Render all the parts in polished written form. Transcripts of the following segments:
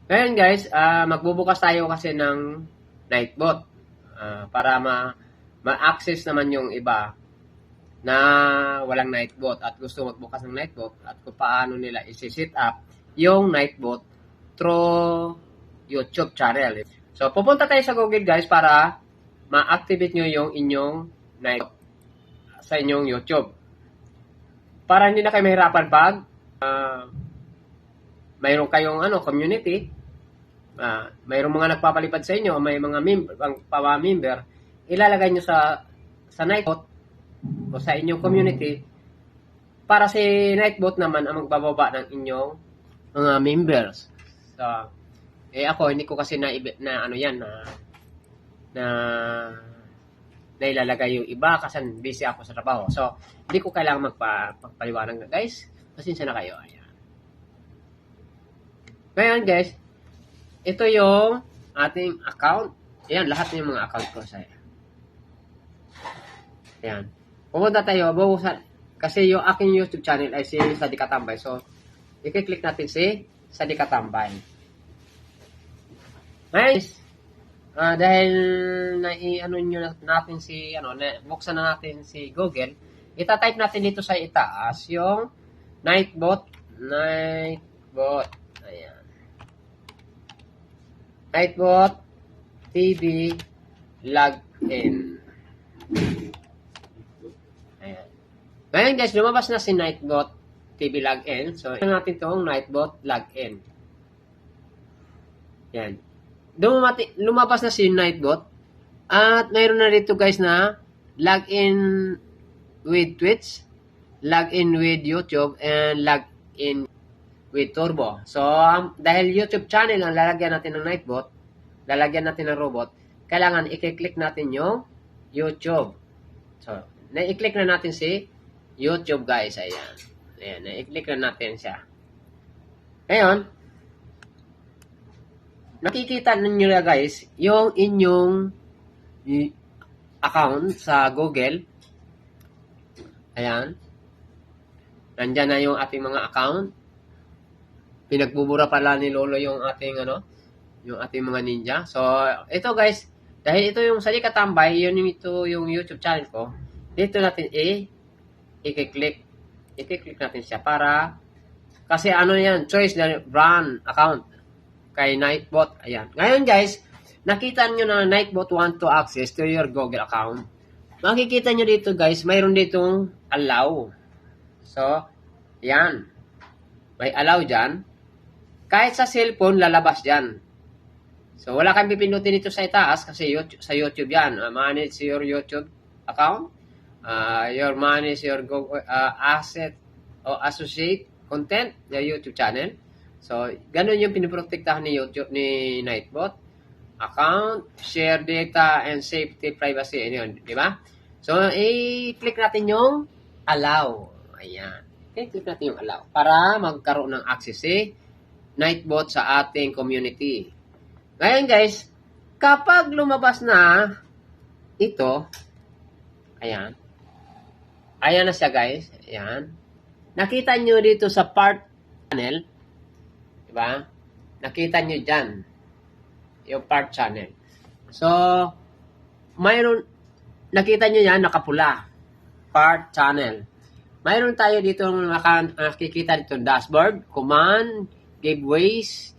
Ngayon guys, magbubukas tayo kasi ng Nightbot para ma-access naman yung iba na walang Nightbot at gusto magbukas ng Nightbot at kung paano nila isi-set up yung Nightbot through YouTube channel. So, pupunta tayo sa Google guys para ma-activate nyo yung inyong Nightbot sa inyong YouTube. Para hindi na kayo mahirapan pag mayroon kayong community, mayroong mga nagpapalipad sa inyo, may mga member, ilalagay nyo sa Nightbot o sa inyong community para si Nightbot naman ang magbababa ng inyong mga members. So, ako hindi ko kasi na ilalagay yung iba kasi busy ako sa trabaho. So, hindi ko kailangan magpaliwanag na guys. Pasensya na kayo. Ayan. Ngayon guys, ito yung ating account. Ayan, lahat ng mga account ko sa ayan. Pumunta tayo, buhusan. Kasi yung aking YouTube channel ay si Sadi Katambay. So, i-click natin si Sadi Katambay. Ngayon, dahil natin si, buksan na natin si Google, itatype natin dito sa itaas yung Nightbot. Ayan. Nightbot TV login. Ayan. Ngayon guys, lumabas na si Nightbot TV login. So, ito natin itong Nightbot login. Yan. Lumabas na si Nightbot. At mayroon na dito guys na login with Twitch, login with YouTube, and login with Turbo. So, dahil YouTube channel ang lalagyan natin ng Nightbot, lalagyan natin ng robot, kailangan i-click natin yung YouTube. So, na-i-click na natin si YouTube guys. Ayan. Ayan, na-i-click na natin siya. Ngayon, nakikita ninyo na guys, yung inyong account sa Google. Ayan. Nandyan na yung ating mga account. Pinagbubura pala ni Lolo yung ating yung ating mga ninja. So, ito guys, dahil ito yung Sadi Katambay, ito yung YouTube channel ko. Dito natin i-click natin siya para kasi yan, choice na brand account kay Nightbot. Ayan. Ngayon guys, nakita nyo na Nightbot want to access to your Google account. Makikita nyo dito guys, mayroon ditong allow. So, yan. May allow dyan. Kahit sa cellphone, lalabas dyan. So, wala kang pipindutin dito sa itaas kasi sa YouTube yan. Manage your YouTube account. Manage your Google, asset o associate content your YouTube channel. So, ganun yung piniprotektahan ni YouTube, ni Nightbot. Account, share data, and safety, privacy. Yun, di ba? So, i-click natin yung allow. Ayan. I-click natin yung allow para magkaroon ng access Nightbot sa ating community. Ngayon guys, kapag lumabas na ito, ayan. Ayan na siya guys. Ayan. Nakita nyo dito sa part channel. Diba? Nakita nyo dyan. Yung part channel. So, nakita nyo yan, nakapula. Part channel. Mayroon tayo dito nakikita dito dashboard, command, giveaways,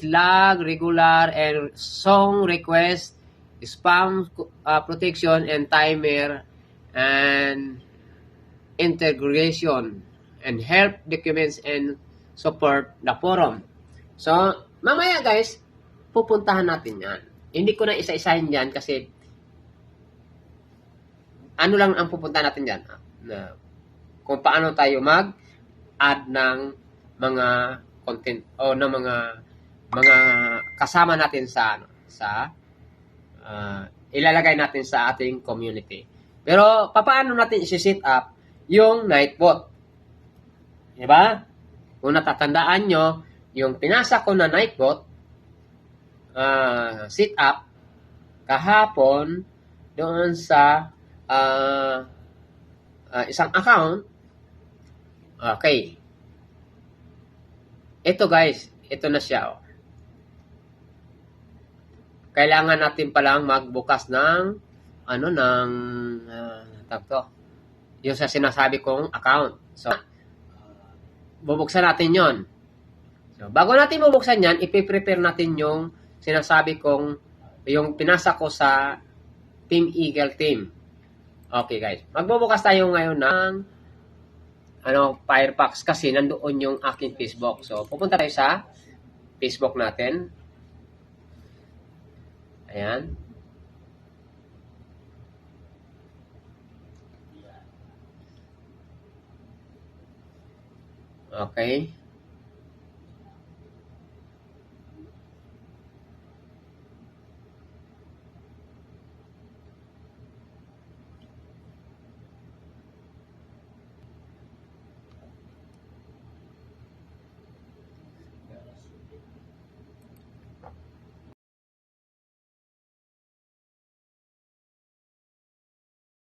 lag, regular, and song request, spam protection, and timer, and integration, and help documents, and support the forum. So, mamaya guys, pupuntahan natin yan. Hindi ko na isa-isahin yan kasi ano lang ang pupuntahan natin yan. Kung paano tayo mag-add ng mga content o ng mga kasama natin sa ilalagay natin sa ating community. Pero paano natin i-set up yung Nightbot? Diba? Kung natatandaan nyo, yung pinasa ko na Nightbot set up kahapon doon sa isang account. Okay. Ito guys, ito na siya. Oh. Kailangan natin palang magbukas ng yung sa sinasabi kong account. So, bubuksan natin yon. So, bago natin bubuksan yan, ipiprepare natin yung sinasabi kong, yung pinasa ko sa Team Eagle Team. Okay guys, magbubukas tayo ngayon ng Firefox kasi nandoon yung aking Facebook. So, pupunta tayo sa Facebook natin. Ayan. Okay.